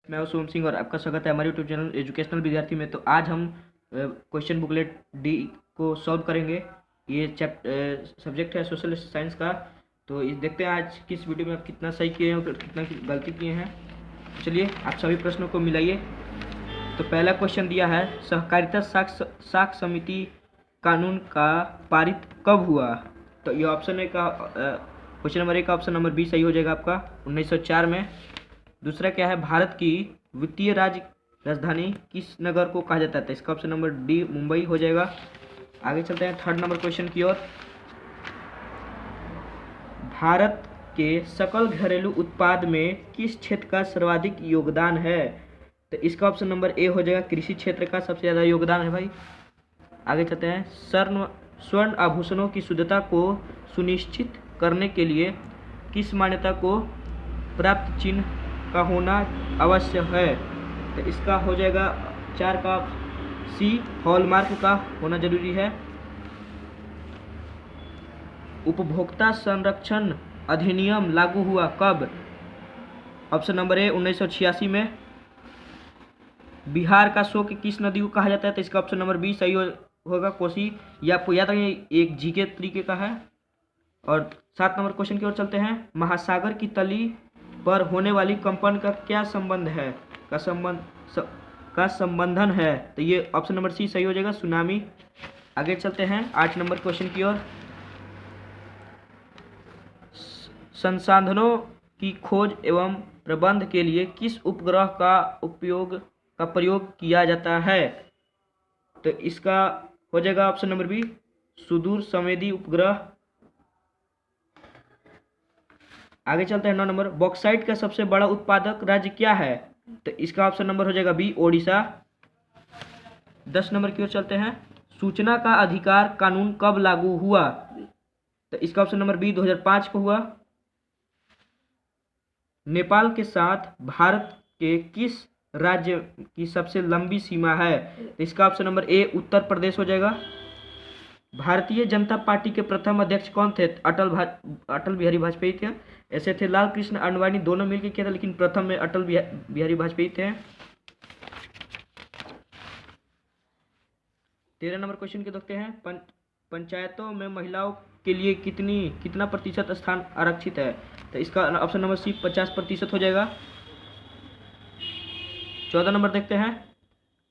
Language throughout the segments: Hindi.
मैं हूं सोम सिंह और आपका स्वागत है हमारे यूट्यूब चैनल एजुकेशनल विद्यार्थी में। तो आज हम क्वेश्चन बुकलेट डी को सॉल्व करेंगे। ये सब्जेक्ट है सोशल साइंस का। तो इस देखते हैं आज किस वीडियो में आप कितना सही किए हैं और कितना गलती किए हैं। चलिए आप सभी प्रश्नों को मिलाइए। तो पहला क्वेश्चन दिया है, सहकारिता साख समिति कानून का पारित कब हुआ? तो ये ऑप्शन ए का क्वेश्चन नंबर ए का ऑप्शन नंबर बी सही हो जाएगा आपका 1904 में। दूसरा क्या है, भारत की वित्तीय राजधानी किस नगर को कहा जाता है? तो इसका ऑप्शन नंबर डी मुंबई हो जाएगा। आगे चलते हैं थर्ड नंबर क्वेश्चन की ओर। भारत के सकल घरेलू उत्पाद में किस क्षेत्र का सर्वाधिक योगदान है? तो इसका ऑप्शन नंबर ए हो जाएगा, कृषि क्षेत्र का सबसे ज़्यादा योगदान है भाई। आगे चलते हैं, स्वर्ण आभूषणों की शुद्धता को सुनिश्चित करने के लिए किस मान्यता को प्राप्त चिन्ह का होना आवश्यक है? तो इसका हो जाएगा 4 का सी, हॉलमार्क का होना जरूरी है। उपभोक्ता संरक्षण अधिनियम लागू हुआ कब? ऑप्शन नंबर ए 1986 में। बिहार का शोक किस नदी को कहा जाता है? तो इसका ऑप्शन नंबर बी सही होगा, कोसी। ये आपको याद रखिए, एक जीके तरीके का है। और 7 नंबर क्वेश्चन की ओर चलते हैं, महासागर की तली पर होने वाली कंपन का क्या संबंध है? का संबंधन है? तो ये ऑप्शन नंबर सी सही हो जाएगा, सुनामी। आगे चलते हैं 8 नंबर क्वेश्चन की ओर। संसाधनों की खोज एवं प्रबंध के लिए किस उपग्रह का प्रयोग किया जाता है? तो इसका हो जाएगा ऑप्शन नंबर बी, सुदूर संवेदी उपग्रह। आगे चलते हैं 9 नंबर, बॉक्साइट का सबसे बड़ा उत्पादक राज्य क्या है? तो इसका ऑप्शन नंबर हो जाएगा बी, ओडिशा। 10 नंबर की ओर चलते हैं, सूचना का अधिकार कानून कब लागू हुआ? तो इसका ऑप्शन नंबर बी 2005 को हुआ। नेपाल के साथ भारत के किस राज्य की सबसे लंबी सीमा है? तो इसका ऑप्शन नंबर ए उत्तर प्रदेश हो जाएगा। भारतीय जनता पार्टी के प्रथम अध्यक्ष कौन थे? अटल बिहारी वाजपेयी थे। ऐसे थे लाल कृष्ण आडवाणी, दोनों मिलकर किया था, लेकिन प्रथम में अटल बिहारी वाजपेयी थे। 13 नंबर क्वेश्चन के देखते हैं, पंचायतों में महिलाओं के लिए कितना प्रतिशत स्थान आरक्षित है? तो इसका ऑप्शन नंबर सी 50% हो जाएगा। 14 नंबर देखते हैं,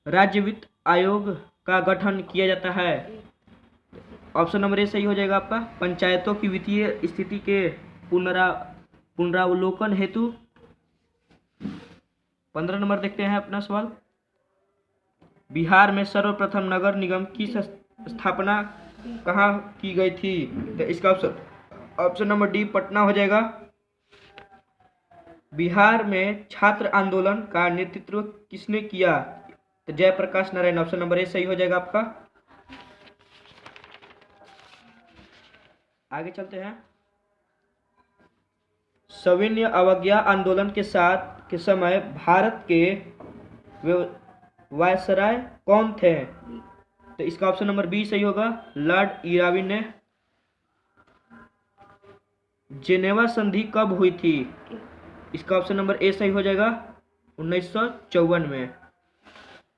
राज्य वित्त आयोग का गठन किया जाता है। ऑप्शन नंबर ए सही हो जाएगा आपका, पंचायतों की वित्तीय स्थिति के पुनरावलोकन हेतु। 15 नंबर देखते हैं अपना सवाल, बिहार में सर्वप्रथम नगर निगम की स्थापना कहाँ की गई थी? तो इसका ऑप्शन नंबर डी पटना हो जाएगा। बिहार में छात्र आंदोलन का नेतृत्व किसने किया? तो Jayaprakash Narayan. Option number A सही हो जाएगा आपका। आगे चलते हैं, सविनय अवज्ञा आंदोलन के समय भारत के वायसराय कौन थे? तो इसका ऑप्शन नंबर बी सही होगा, लॉर्ड इरविन ने। जेनेवा संधि कब हुई थी? इसका ऑप्शन नंबर ए सही हो जाएगा, 1954 में।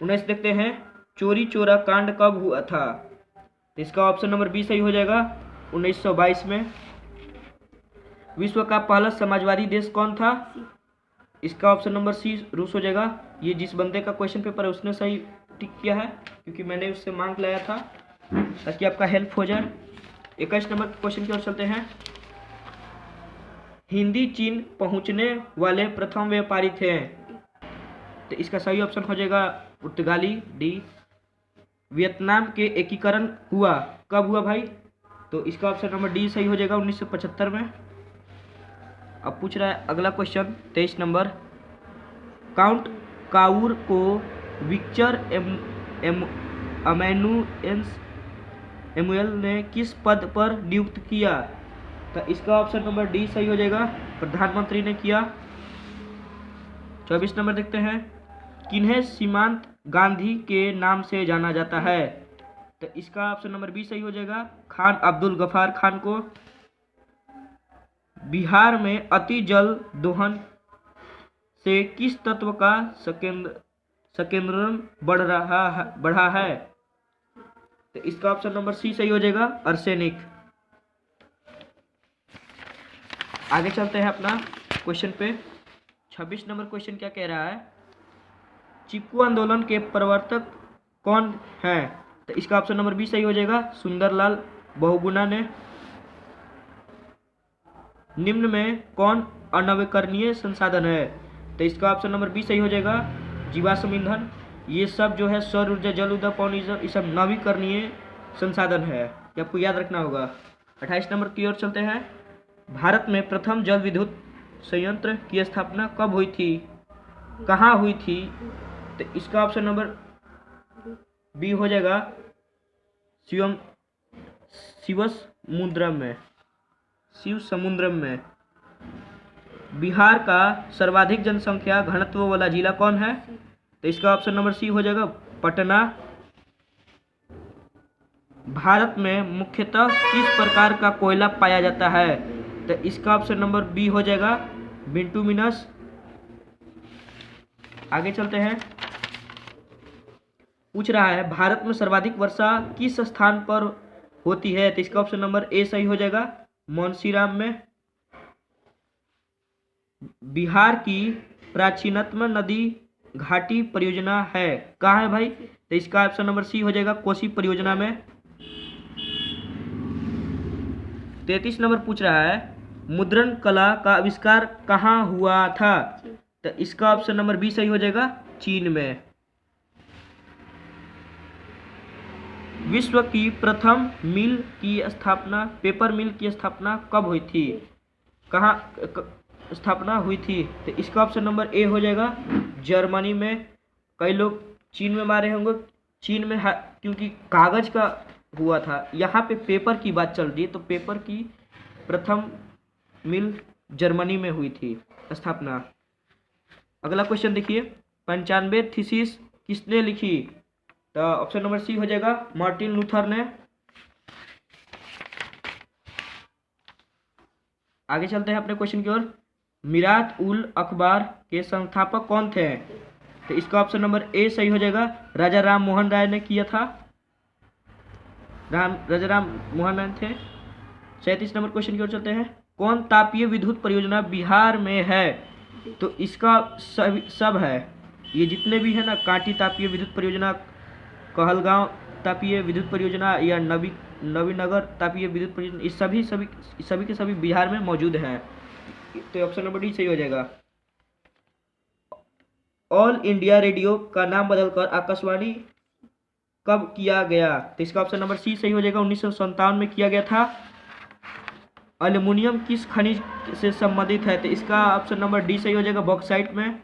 19 देखते हैं, चोरी चोरा कांड कब हुआ था? तो इसका ऑप्शन नंबर बी सही हो जाएगा, 1922 में। विश्व का पहला समाजवादी देश कौन था? इसका ऑप्शन नंबर सी रूस हो जाएगा। ये जिस बंदे का क्वेश्चन पेपर है उसने सही टिक किया है, क्योंकि मैंने उससे मांग लाया था ताकि आपका हेल्प हो जाए। 21 नंबर क्वेश्चन की ओर चलते हैं, हिंदी चीन पहुंचने वाले प्रथम व्यापारी थे। तो इसका सही ऑप्शन हो जाएगा पुर्तगाली, डी। वियतनाम के एकीकरण हुआ कब हुआ भाई? तो इसका ऑप्शन नंबर डी सही हो जाएगा, 1975 में। अब पूछ रहा है अगला क्वेश्चन 23 नंबर, काउंट काउर को विक्टर एमुएल ने किस पद पर नियुक्त किया? तो इसका ऑप्शन नंबर डी सही हो जाएगा, प्रधानमंत्री ने किया। 24 नंबर देखते हैं, किन्हें सीमांत गांधी के नाम से जाना जाता है? तो इसका ऑप्शन नंबर बी सही हो जाएगा, खान अब्दुल गफार खान को। बिहार में अति जल दोहन से किस तत्व का संकेंद्रण बढ़ा है? तो इसका ऑप्शन नंबर सी सही हो जाएगा, आर्सेनिक। आगे चलते हैं अपना क्वेश्चन पे। 26 नंबर क्वेश्चन क्या कह रहा है? चिपकू आंदोलन के प्रवर्तक कौन है? तो इसका ऑप्शन नंबर बी सही हो जाएगा, सुंदरलाल बहुगुणा ने। निम्न में कौन अनवीकरणीय संसाधन है? तो इसका ऑप्शन नंबर बी सही हो जाएगा, जीवाश्म ईंधन। ये सब जो है सौर ऊर्जा, जल ऊर्जा, पवन ऊर्जा, ये सब नवीकरणीय संसाधन है, ये आपको याद रखना होगा। 28 नंबर की ओर चलते हैं। भारत में प्रथम जल विद्युत संयंत्र की स्थापना कब हुई थी? कहाँ हुई थी? तो इसका ऑप्शन नंबर बी हो जाएगा, शिव समुद्रम में। बिहार का सर्वाधिक जनसंख्या घनत्व वाला जिला कौन है? तो इसका ऑप्शन नंबर सी हो जाएगा, पटना। भारत में मुख्यतः किस प्रकार का कोयला पाया जाता है? तो इसका ऑप्शन नंबर बी हो जाएगा, बिटुमिनस। आगे चलते हैं। पूछ रहा है भारत में सर्वाधिक वर्षा किस स्थान पर होती है? तो इसका ऑप्शन नंबर ए सही हो जाएगा, मानसीराम में। बिहार की प्राचीनतम नदी घाटी परियोजना है, कहाँ है भाई? तो इसका ऑप्शन नंबर सी हो जाएगा, कोसी परियोजना में। 33 नंबर पूछ रहा है मुद्रण कला का आविष्कार कहाँ हुआ था? तो इसका ऑप्शन नंबर बी सही हो जाएगा, चीन में। विश्व की प्रथम मिल की स्थापना, पेपर मिल की स्थापना कब हुई थी? कहाँ स्थापना हुई थी? तो इसका ऑप्शन नंबर ए हो जाएगा, जर्मनी में। कई लोग चीन में मारे होंगे, चीन में क्योंकि कागज का हुआ था, यहाँ पे पेपर की बात चल रही है, तो पेपर की प्रथम मिल जर्मनी में हुई थी स्थापना। अगला क्वेश्चन देखिए, 95 थीसिस किसने लिखी? तो ऑप्शन नंबर सी हो जाएगा, मार्टिन लूथर ने। आगे चलते हैं अपने क्वेश्चन की ओर। मिरात उल अखबार के संस्थापक कौन थे? तो इसका ऑप्शन नंबर ए सही हो जाएगा, राजा राम मोहन राय ने किया था। राजा राम मोहन राय थे। 37 नंबर क्वेश्चन की ओर चलते हैं। कौन तापीय विद्युत परियोजना बिहार में है? तो इसका सब है, ये जितने भी है ना, कांटी तापीय विद्युत परियोजना, कहलगांव तापीय विद्युत परियोजना या नवीनगर तापीय विद्युत परियोजना, ये सभी के सभी बिहार में मौजूद हैं। तो ऑप्शन नंबर डी सही हो जाएगा। ऑल इंडिया रेडियो का नाम बदलकर आकाशवाणी कब किया गया? तो इसका ऑप्शन नंबर सी सही हो जाएगा, 1957 में किया गया था। एल्युमिनियम किस खनिज से संबंधित है? तो इसका ऑप्शन नंबर डी सही हो जाएगा, बॉक्साइट में।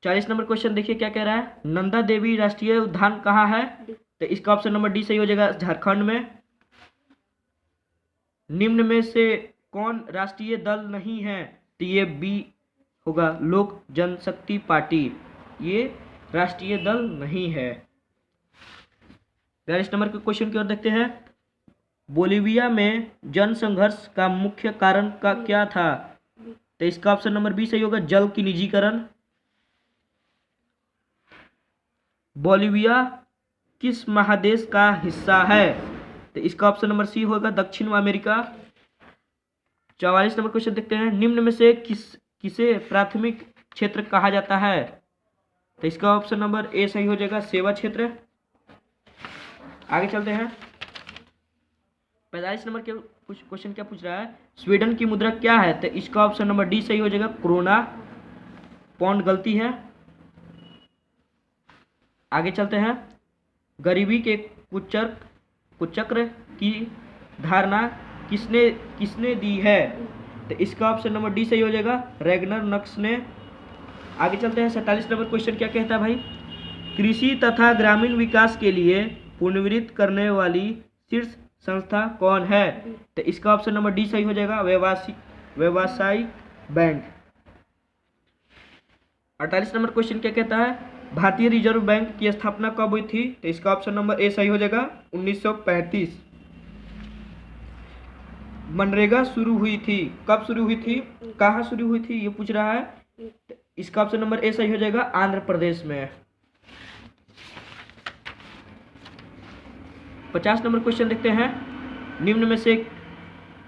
40 नंबर क्वेश्चन देखिए क्या कह रहा है। नंदा देवी राष्ट्रीय उद्यान कहाँ है? तो इसका ऑप्शन नंबर डी सही हो जाएगा, झारखंड में। निम्न में से कौन राष्ट्रीय दल नहीं है? तो ये बी होगा, लोक जनशक्ति पार्टी, ये राष्ट्रीय दल नहीं है। 42 नंबर के क्वेश्चन की ओर देखते हैं। बोलीविया में जन संघर्ष का मुख्य कारण का क्या था? तो इसका ऑप्शन नंबर बी सही होगा, जल की निजीकरण। बोलीविया किस महादेश का हिस्सा है? तो इसका ऑप्शन नंबर सी होगा, दक्षिण अमेरिका। 44 नंबर क्वेश्चन देखते हैं। निम्न में से किसे प्राथमिक क्षेत्र कहा जाता है? तो इसका ऑप्शन नंबर ए सही हो जाएगा, सेवा क्षेत्र। आगे चलते हैं। 45 नंबर के क्वेश्चन क्या पूछ रहा है, स्वीडन की मुद्रा क्या है? तो इसका ऑप्शन नंबर डी सही हो जाएगा, क्रोना। पौंड गलती है। आगे चलते हैं। गरीबी के कुचक्र की धारणा किसने दी है? तो इसका ऑप्शन नंबर डी सही हो जाएगा, रैगनर नक्स ने। आगे चलते हैं। 47 नंबर क्वेश्चन क्या कहता है भाई, कृषि तथा ग्रामीण विकास के लिए पुनर्वित करने वाली शीर्ष संस्था कौन है? तो इसका ऑप्शन नंबर डी सही हो जाएगा, व्यवसायी बैंक। 48 नंबर क्वेश्चन क्या कहता है, भारतीय रिजर्व बैंक की स्थापना कब हुई थी? तो इसका ऑप्शन नंबर ए सही हो जाएगा, 1935। मनरेगा शुरू हुई थी? कब शुरू हुई थी, कहाँ शुरू हुई थी, ये पूछ रहा है। इसका ऑप्शन नंबर ए सही हो जाएगा, आंध्र प्रदेश में। 50 नंबर क्वेश्चन देखते हैं। निम्न में से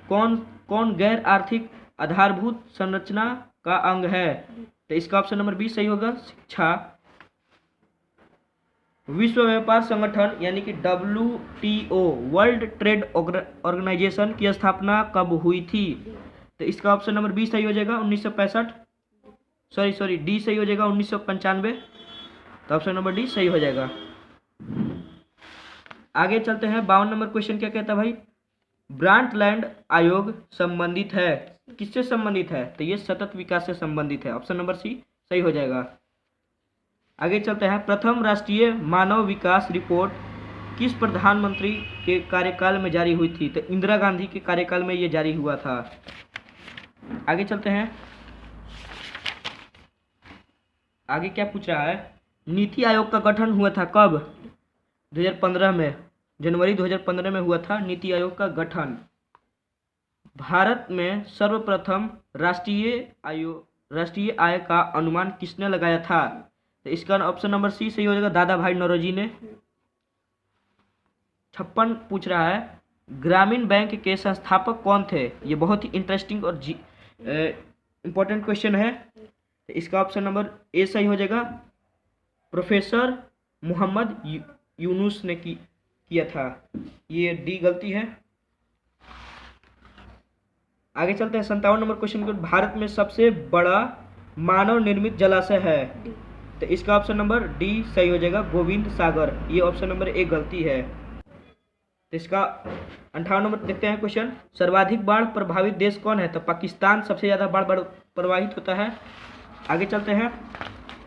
कौन कौन गैर आर्थिक आधारभूत संरचना का अंग है? तो इसका ऑप्शन नंबर बी सही होगा, शिक्षा। विश्व व्यापार संगठन यानी कि WTO, वर्ल्ड ट्रेड ऑर्गेनाइजेशन की स्थापना कब हुई थी? तो इसका ऑप्शन नंबर बी सही हो जाएगा, 1965। सॉरी डी सही हो जाएगा, 1995। तो ऑप्शन नंबर डी सही हो जाएगा। आगे चलते हैं। 52 नंबर क्वेश्चन क्या कहता है भाई? ब्रांडलैंड आयोग संबंधित है, किससे संबंधित है? तो ये सतत विकास से संबंधित है। ऑप्शन नंबर सी सही हो जाएगा। आगे चलते हैं। प्रथम राष्ट्रीय मानव विकास रिपोर्ट किस प्रधानमंत्री के कार्यकाल में जारी हुई थी? तो इंदिरा गांधी के कार्यकाल में ये जारी हुआ था। आगे चलते हैं। आगे क्या पूछ रहा है? नीति आयोग का गठन हुआ था कब? 2015 में, जनवरी 2015 में हुआ था नीति आयोग का गठन। भारत में सर्वप्रथम राष्ट्रीय आय का अनुमान किसने लगाया था? तो इसका ऑप्शन नंबर सी सही हो जाएगा, दादा भाई नौरोजी ने। 56 पूछ रहा है, ग्रामीण बैंक के संस्थापक कौन थे? ये बहुत ही इंटरेस्टिंग और इंपॉर्टेंट क्वेश्चन है। तो इसका ऑप्शन नंबर ए सही हो जाएगा, प्रोफेसर मोहम्मद यूनुस ने किया था। ये डी गलती है। आगे चलते हैं। 57 नंबर क्वेश्चन को, भारत में सबसे बड़ा मानव निर्मित जलाशय है? तो इसका ऑप्शन नंबर डी सही हो जाएगा, गोविंद सागर। ये ऑप्शन नंबर ए गलती है। तो इसका 58 नंबर देखते हैं क्वेश्चन, सर्वाधिक बाढ़ प्रभावित देश कौन है? तो पाकिस्तान सबसे ज़्यादा बाढ़ प्रभावित होता है। आगे चलते हैं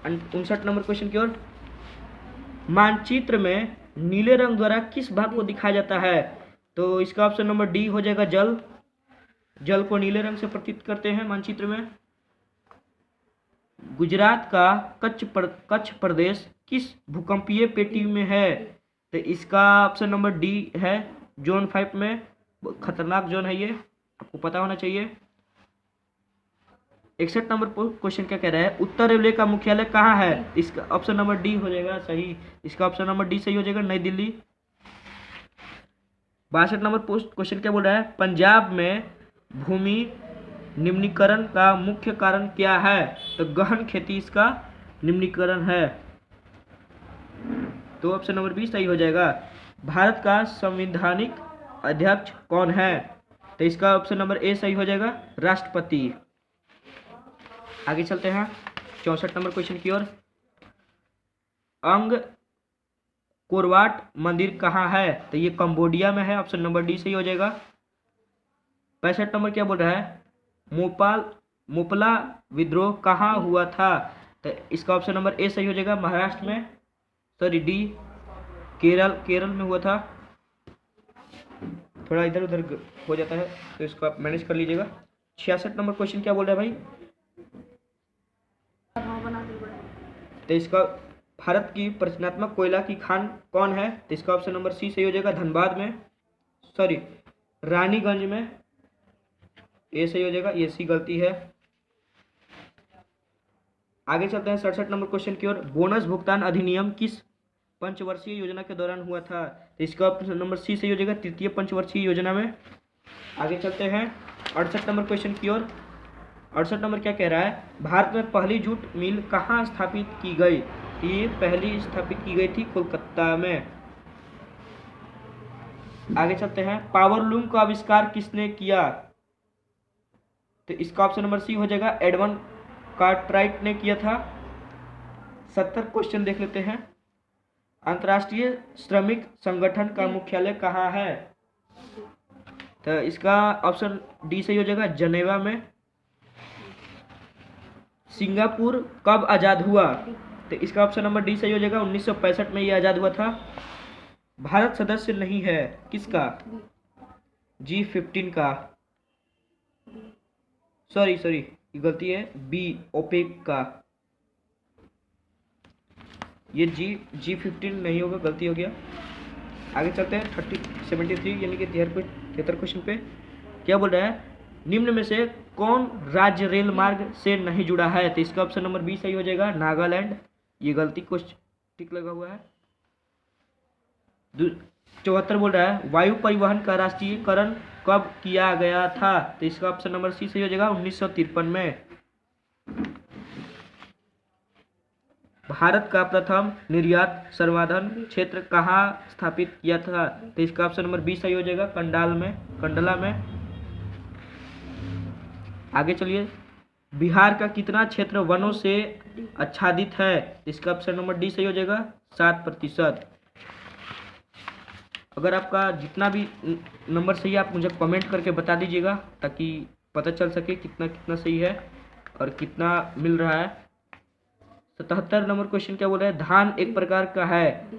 59 नंबर क्वेश्चन की ओर। मानचित्र में नीले रंग द्वारा किस भाग को दिखाया जाता है? तो इसका ऑप्शन नंबर डी हो जाएगा, जल को नीले रंग से प्रतीत करते हैं मानचित्र में। गुजरात का कच्छ प्रदेश किस भूकंपीय पेटी में है? तो इसका ऑप्शन नंबर डी है, जोन 5 में। खतरनाक जोन है ये, आपको पता होना चाहिए। 61 नंबर क्वेश्चन क्या कह रहा है? उत्तर रेलवे का मुख्यालय कहाँ है? इसका ऑप्शन नंबर डी हो जाएगा सही। इसका ऑप्शन नंबर डी सही हो जाएगा, नई दिल्ली। 62 नंबर क्वेश्चन क्या बोल रहा है? पंजाब में भूमि निम्नीकरण का मुख्य कारण क्या है? तो गहन खेती इसका निम्नीकरण है। तो ऑप्शन नंबर बी सही हो जाएगा। भारत का संवैधानिक अध्यक्ष कौन है? तो इसका ऑप्शन नंबर ए सही हो जाएगा, राष्ट्रपति। आगे चलते हैं 64 नंबर क्वेश्चन की ओर। कोरवाट मंदिर कहाँ है? तो ये कंबोडिया में है। ऑप्शन नंबर डी सही हो जाएगा। 65 नंबर क्या बोल रहा है? मोपला विद्रोह कहाँ हुआ था? तो इसका ऑप्शन नंबर ए सही हो जाएगा, महाराष्ट्र में। सॉरी डी, केरल में हुआ था। थोड़ा इधर उधर हो जाता है तो इसको आप मैनेज कर लीजिएगा। 66 नंबर क्वेश्चन क्या बोल रहा है भाई? तो इसका भारत की प्रचनात्मक कोयला की खान कौन है? तो इसका ऑप्शन नंबर सी सही हो जाएगा, धनबाद में, सॉरी रानीगंज में। ए सही हो जाएगा, ये सी गलती है। आगे चलते हैं 67 नंबर क्वेश्चन की ओर। बोनस भुगतान अधिनियम किस पंचवर्षीय योजना के दौरान हुआ था? तो इसका ऑप्शन नंबर सी सही हो जाएगा, तृतीय पंचवर्षीय योजना में। आगे चलते हैं 68 नंबर क्वेश्चन की ओर। 68 नंबर क्या कह रहा है? भारत में पहली जूट मिल कहाँ स्थापित की गई? ये पहली स्थापित की गई थी कोलकाता में। आगे चलते हैं, पावरलूम का आविष्कार किसने किया? तो इसका ऑप्शन नंबर सी हो जाएगा, एडवन कार्टराइट ने किया था। 70 क्वेश्चन देख लेते हैं। अंतर्राष्ट्रीय श्रमिक संगठन का मुख्यालय कहाँ है? तो इसका ऑप्शन डी सही हो जाएगा, जनेवा में। सिंगापुर कब आज़ाद हुआ? तो इसका ऑप्शन नंबर डी सही हो जाएगा, 1965 में ये आज़ाद हुआ था। भारत सदस्य नहीं है किसका? G15 का। सॉरी ये गलती है, बी ओपेक का। ये G15 नहीं होगा, गलती हो गया। आगे चलते हैं 73 यानी कि 73 क्वेश्चन पे। क्या बोल रहा है, निम्न में से कौन राज्य रेल मार्ग से नहीं जुड़ा है? तो इसका ऑप्शन नंबर बी सही हो जाएगा, नागालैंड। ये गलती क्वेश्चन टिक लगा हुआ है। 74 बोल रहा है वायु परिवहन का राष्ट्रीयकरण कब किया गया था? तो इसका ऑप्शन नंबर सी सही हो जाएगा, 1953 में। भारत का प्रथम निर्यात संवर्धन क्षेत्र कहाँ स्थापित किया था? तो इसका ऑप्शन नंबर बी सही हो जाएगा, कंडला में। आगे चलिए, बिहार का कितना क्षेत्र वनों से आच्छादित है? इसका ऑप्शन नंबर डी सही हो जाएगा, 7%। अगर आपका जितना भी नंबर सही है आप मुझे कमेंट करके बता दीजिएगा, ताकि पता चल सके कितना कितना सही है और कितना मिल रहा है। 77 नंबर क्वेश्चन क्या बोल रहा है, धान एक प्रकार का है,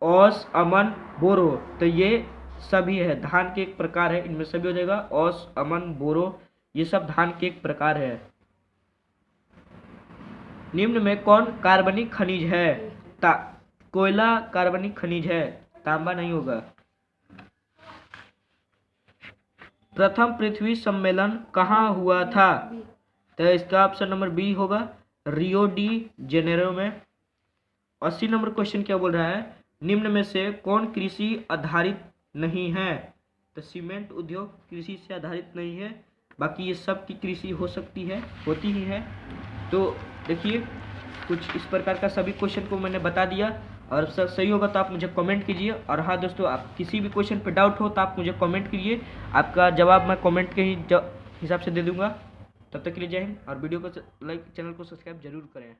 औस, अमन, बोरो। तो ये सभी है, धान के एक प्रकार है, इनमें सभी हो जाएगा, औस, अमन, बोरो, ये सब धान के एक प्रकार है। निम्न में कौन कार्बनिक खनिज है? कोयला कार्बनिक खनिज है, तांबा नहीं होगा। प्रथम पृथ्वी सम्मेलन कहाँ हुआ था? तो इसका ऑप्शन नंबर बी होगा, रियो डी जेनेरो में। 80 नंबर क्वेश्चन क्या बोल रहा है, निम्न में से कौन कृषि आधारित नहीं है? तो सीमेंट उद्योग कृषि से आधारित नहीं है, बाकी ये सब की कृषि हो सकती है, होती ही है। तो देखिए कुछ इस प्रकार का सभी क्वेश्चन को मैंने बता दिया, और सब सही होगा तो आप मुझे कमेंट कीजिए। और हाँ दोस्तों, आप किसी भी क्वेश्चन पे डाउट हो तो आप मुझे कमेंट कीजिए, आपका जवाब मैं कमेंट के ही हिसाब से दे दूंगा। तब तक के लिए जय हिंद, और वीडियो को लाइक, चैनल को सब्सक्राइब जरूर करें।